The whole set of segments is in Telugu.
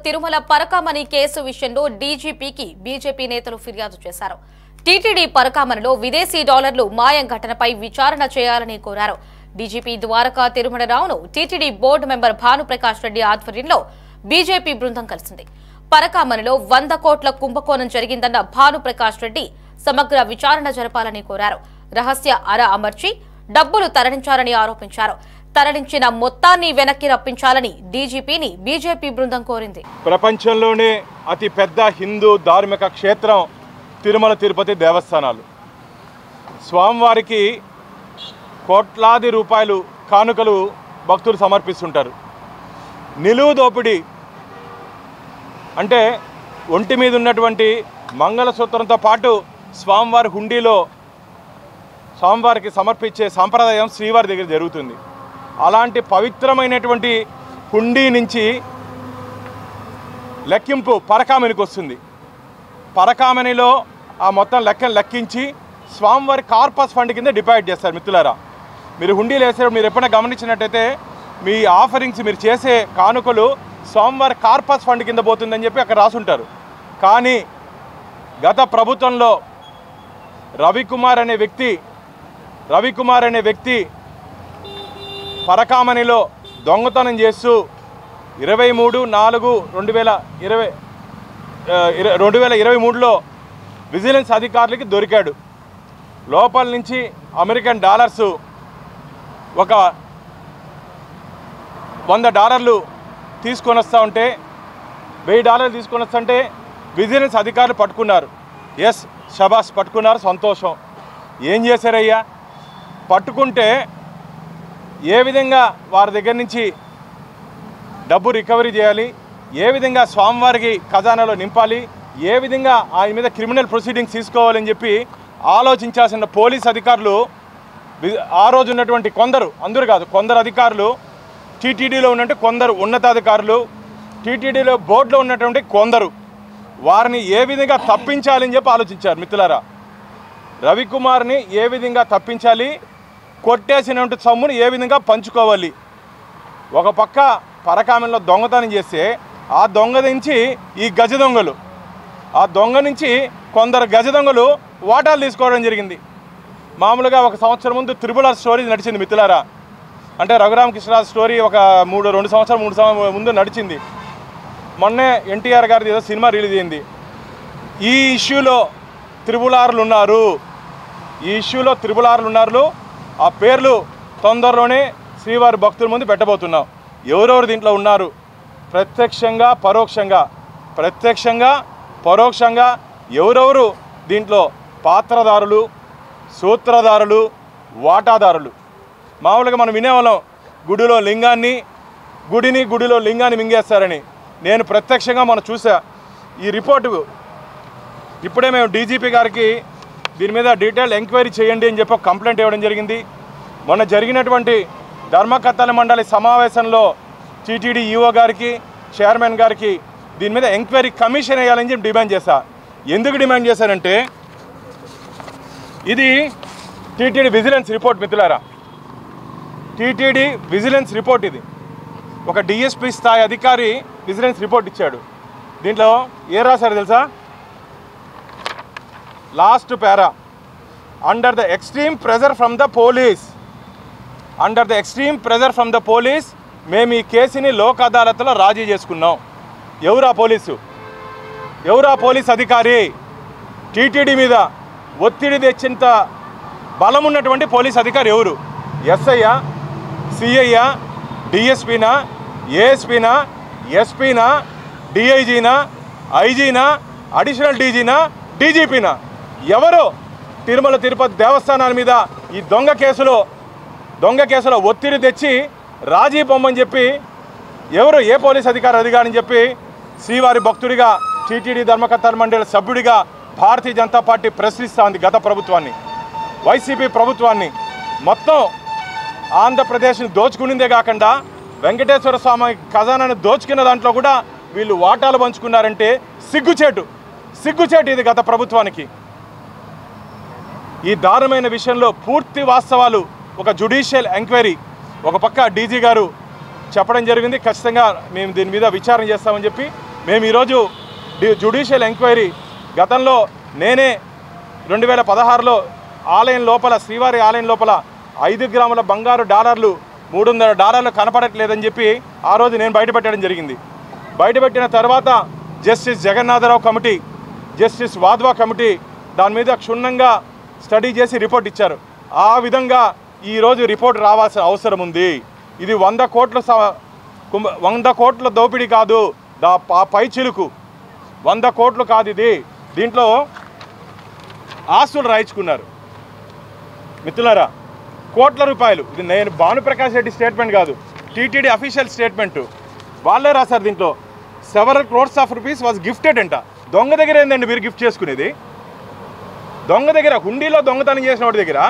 తిరుమల పరకామణి కేసు విషయంలో డీజీపీకి బీజేపీ నేతలు ఫిర్యాదు చేశారు. టీటీడీ పరకామణిలో విదేశీ డాలర్లు మాయం ఘటనపై విచారణ చేయాలని కోరారు. డీజీపీ ద్వారకా తిరుమలరావును TTD board member Bhanuprakash Reddy ఆధ్వర్యంలో బీజేపీ బృందం కలిసింది. పరకామణిలో 100 కోట్ల కుంభకోణం జరిగిందన్న భానుప్రకాష్ రెడ్డి సమగ్ర విచారణ జరపాలని కోరారు. రహస్య అర అమర్చి డబ్బులు తరలించారని ఆరోపించారు. తరలించిన మొత్తాన్ని వెనక్కి రప్పించాలని డీజీపీని బీజేపీ బృందం కోరింది. ప్రపంచంలోనే అతి పెద్ద హిందూ ధార్మిక క్షేత్రం తిరుమల తిరుపతి దేవస్థానాలు. స్వామివారికి కోట్లాది రూపాయలు కానుకలు భక్తులు సమర్పిస్తుంటారు. నిలువు దోపిడీ అంటే ఒంటి మీద ఉన్నటువంటి మంగళసూత్రంతో పాటు స్వామివారి హుండీలో స్వామివారికి సమర్పించే సాంప్రదాయం శ్రీవారి దగ్గర జరుగుతుంది. అలాంటి పవిత్రమైనటువంటి హుండీ నుంచి లెక్కింపు పరకామణికి వస్తుంది. పరకామణిలో ఆ మొత్తం లెక్కించి స్వామివారి కార్పస్ ఫండ్ కింద డిపాజిట్ చేస్తారు. మిత్రులారా, మీరు హుండీలు వేసేటప్పుడు మీరు ఎప్పుడైనా గమనించినట్టయితే మీ ఆఫరింగ్స్ మీరు చేసే కానుకలు స్వామివారి కార్పస్ ఫండ్ కింద పోతుందని చెప్పి అక్కడ రాసుంటారు. కానీ గత ప్రభుత్వంలో రవికుమార్ అనే వ్యక్తి పరకామణిలో దొంగతనం చేస్తూ 23/4/2023లో విజిలెన్స్ అధికారులకి దొరికాడు. లోపల నుంచి అమెరికన్ డాలర్స్ ఒక $100 తీసుకొని వస్తూ ఉంటే $1000 తీసుకొని వస్తుంటే విజిలెన్స్ అధికారులు పట్టుకున్నారు. ఎస్, షబాస్, పట్టుకున్నారు, సంతోషం. ఏం చేశారయ్యా? పట్టుకుంటే ఏ విధంగా వారి దగ్గర నుంచి డబ్బు రికవరీ చేయాలి, ఏ విధంగా స్వామివారికి ఖజానాలో నింపాలి, ఏ విధంగా ఆయన మీద క్రిమినల్ ప్రొసీడింగ్స్ తీసుకోవాలని చెప్పి ఆలోచించాల్సిన పోలీస్ అధికారులు ఆ రోజు ఉన్నటువంటి అందరూ కాదు, కొందరు అధికారులు, టీటీడీలో ఉన్నట్టు కొందరు ఉన్నతాధికారులు, టీటీడీలో బోర్డులో ఉన్నటువంటి కొందరు వారిని ఏ విధంగా తప్పించాలని చెప్పి ఆలోచించారు. మిత్రులారా, రవికుమార్ని ఏ విధంగా తప్పించాలి, కొట్టేసినటువంటి సొమ్ముని ఏ విధంగా పంచుకోవాలి. ఒక పక్క పరకామణిలో దొంగతనం చేస్తే ఆ దొంగ నుంచి ఈ గజ దొంగలు, ఆ దొంగ నుంచి కొందరు గజ దొంగలు వాటాలు తీసుకోవడం జరిగింది. మామూలుగా 1 సంవత్సరం ముందు త్రిపుల స్టోరీ నడిచింది. మిత్రులారా, అంటే రఘురామకృష్ణరాజు స్టోరీ ఒక 3 సంవత్సరాల ముందు నడిచింది. మొన్నే ఎన్టీఆర్ గారిది ఏదో సినిమా రిలీజ్ అయింది. ఈ ఇష్యూలో త్రిపులారులు ఉన్నారు. ఆ పేర్లు తొందరలోనే శ్రీవారి భక్తుల ముందు పెట్టబోతున్నాం. ఎవరెవరు దీంట్లో ఉన్నారు? ప్రత్యక్షంగా పరోక్షంగా ఎవరెవరు దీంట్లో పాత్రదారులు, సూత్రధారులు, వాటాదారులు. మామూలుగా మనం వినేవాళ్ళం గుడిలో లింగాన్ని మింగేస్తారని. నేను ప్రత్యక్షంగా మనం చూసా. ఈ రిపోర్టు ఇప్పుడే మేము డీజీపీ గారికి దీని మీద డీటెయిల్ ఎంక్వైరీ చేయండి అని చెప్పి కంప్లైంట్ ఇవ్వడం జరిగింది. మొన్న జరిగినటువంటి ధర్మకర్తల మండలి సమావేశంలో టీటీడీ ఈఓ గారికి, చైర్మన్ గారికి దీని మీద ఎంక్వైరీ కమిషన్ వేయాలని చెప్పి డిమాండ్ చేశా. ఎందుకు డిమాండ్ చేశానంటే ఇది టీటీడీ విజిలెన్స్ రిపోర్ట్. మిత్రులారా, టీటీడీ విజిలెన్స్ రిపోర్ట్ ఇది. ఒక డిఎస్పీ స్థాయి అధికారి విజిలెన్స్ రిపోర్ట్ ఇచ్చాడు. దీంట్లో ఏం రాశారు తెలుసా? Last para, under the extreme pressure from the police మేము ఈ కేసుని లోక్ అదాలత్లో రాజీ చేసుకున్నాం. ఎవరా పోలీస్ అధికారి? టీటీడీ మీద ఒత్తిడి తెచ్చేంత బలం ఉన్నటువంటి పోలీస్ అధికారి ఎవరు? ఎస్ఐయా, సిఐయా, డిఎస్పీనా, ఏఎస్పీనా, ఎస్పీనా, డిఐజీనా, ఐజీనా, అడిషనల్ డీజీనా, డీజీపీనా? ఎవరు తిరుమల తిరుపతి దేవస్థానాల మీద ఈ దొంగ కేసులో ఒత్తిడి తెచ్చి రాజీ పొమ్మని చెప్పి ఎవరు? ఏ పోలీస్ అధికారిని చెప్పి శ్రీవారి భక్తుడిగా, టీటీడీ ధర్మకర్తల మండలి సభ్యుడిగా భారతీయ జనతా పార్టీ ప్రశ్నిస్తోంది. గత ప్రభుత్వాన్ని, వైసీపీ ప్రభుత్వాన్ని. మొత్తం ఆంధ్రప్రదేశ్ని దోచుకునిందే కాకుండా వెంకటేశ్వర స్వామి ఖజానాన్ని దోచుకున్న దాంట్లో కూడా వీళ్ళు వాటాలు పంచుకున్నారంటే సిగ్గుచేటు ఇది గత ప్రభుత్వానికి. ఈ దారుణమైన విషయంలో పూర్తి వాస్తవాలు ఒక జ్యుడిషియల్ ఎంక్వైరీ ఒక పక్క డీజీ గారు చెప్పడం జరిగింది. ఖచ్చితంగా మేము దీని మీద విచారణ చేస్తామని చెప్పి మేము ఈరోజు జ్యుడిషియల్ ఎంక్వైరీ గతంలో నేనే 2016లో ఆలయం లోపల శ్రీవారి ఆలయం లోపల 5 గ్రాముల బంగారు డాలర్లు $300 కనపడట్లేదని చెప్పి ఆ రోజు నేను బయటపెట్టడం జరిగింది. బయటపెట్టిన తర్వాత justice Jagannatharao committee, justice Wadhwa committee దాని మీద క్షుణ్ణంగా స్టడీ చేసి రిపోర్ట్ ఇచ్చారు. ఆ విధంగా ఈరోజు రిపోర్ట్ రావాల్సిన అవసరం ఉంది. ఇది 100 కోట్ల దోపిడీ కాదు, పై చిలుకు 100 కోట్లు కాదు. ఇది దీంట్లో ఆస్తులు రాయించుకున్నారు మిత్రులారా, కోట్ల రూపాయలు. ఇది నేను భానుప్రకాష్ రెడ్డి స్టేట్మెంట్ కాదు, టీటీడీ అఫీషియల్ స్టేట్మెంటు. వాళ్ళే రాశారు దీంట్లో. Several crores of rupees was gifted అంట. దొంగ దగ్గర ఏందండి మీరు గిఫ్ట్ చేసుకునేది? దొంగ దగ్గర, హుండీలో దొంగతనం చేసిన వాడి దగ్గర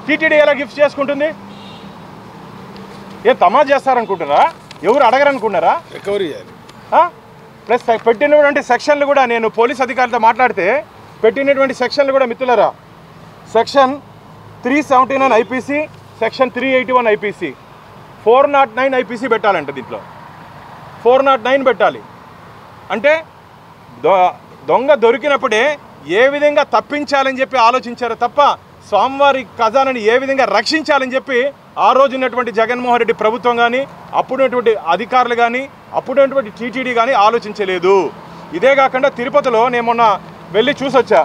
టీటీడీ ఎలా గిఫ్ట్ చేసుకుంటుంది? ఏ తమాషా చేస్తారనుకుంటున్నారా? ఎవరు అడగరనుకున్నారా? రికవరీ చేయాలి. ప్లస్ పెట్టినటువంటి సెక్షన్లు కూడా నేను పోలీస్ అధికారులతో మాట్లాడితే పెట్టినటువంటి సెక్షన్లు కూడా మిత్రులారా, section 379 IPC, section 381 IPC, 409 IPC పెట్టాలంట. దీంట్లో 409 పెట్టాలి. అంటే దొంగ దొరికినప్పుడే ఏ విధంగా తప్పించాలని చెప్పి ఆలోచించారు తప్ప స్వామివారి ఖజానాని ఏ విధంగా రక్షించాలని చెప్పి ఆ రోజు ఉన్నటువంటి జగన్మోహన్ రెడ్డి ప్రభుత్వం కానీ, అప్పుడున్నటువంటి అధికారులు కానీ, అప్పుడున్నటువంటి టీటీడీ కానీ ఆలోచించలేదు. ఇదే కాకుండా తిరుపతిలో నేను మొన్న వెళ్ళి చూసొచ్చా.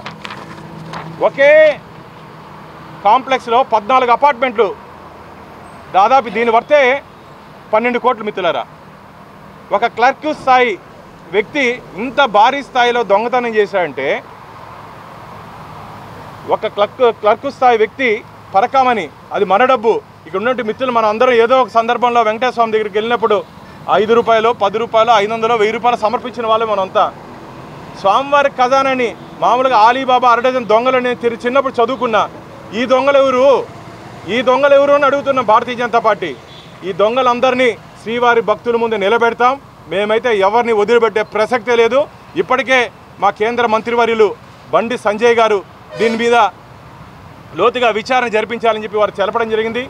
ఒకే కాంప్లెక్స్లో 14 అపార్ట్మెంట్లు, దాదాపు దీని వర్తే 12 కోట్లు మిత్రులారా. ఒక క్లర్క్ స్థాయి వ్యక్తి ఇంత భారీ స్థాయిలో దొంగతనం చేశాడంటే, ఒక క్లర్క్ స్థాయి వ్యక్తి పరకామని, అది మన డబ్బు. ఇక్కడ ఉన్నట్టు మిత్రులు మనం అందరం ఏదో ఒక సందర్భంలో వెంకటేశ్వర స్వామి దగ్గరికి వెళ్ళినప్పుడు 5 రూపాయలు, 10 రూపాయలు, 500, 1000 రూపాయలు సమర్పించిన వాళ్ళు మనంతా. స్వామివారి ఖజానాని మామూలుగా ఆలీబాబా అరడజన్ దొంగలు నేను చిన్నప్పుడు చదువుకున్నా. ఈ దొంగలు ఎవరు అని అడుగుతున్నాం భారతీయ జనతా పార్టీ. ఈ దొంగలందరినీ శ్రీవారి భక్తుల ముందు నిలబెడతాం. మేమైతే ఎవరిని వదిలిపెట్టే ప్రసక్తే లేదు. ఇప్పటికే మా కేంద్ర మంత్రివర్యులు బండి సంజయ్ గారు దీని మీద లోతుగా విచారణ జరిపించాలని చెప్పి వారు తెలపడం జరిగింది.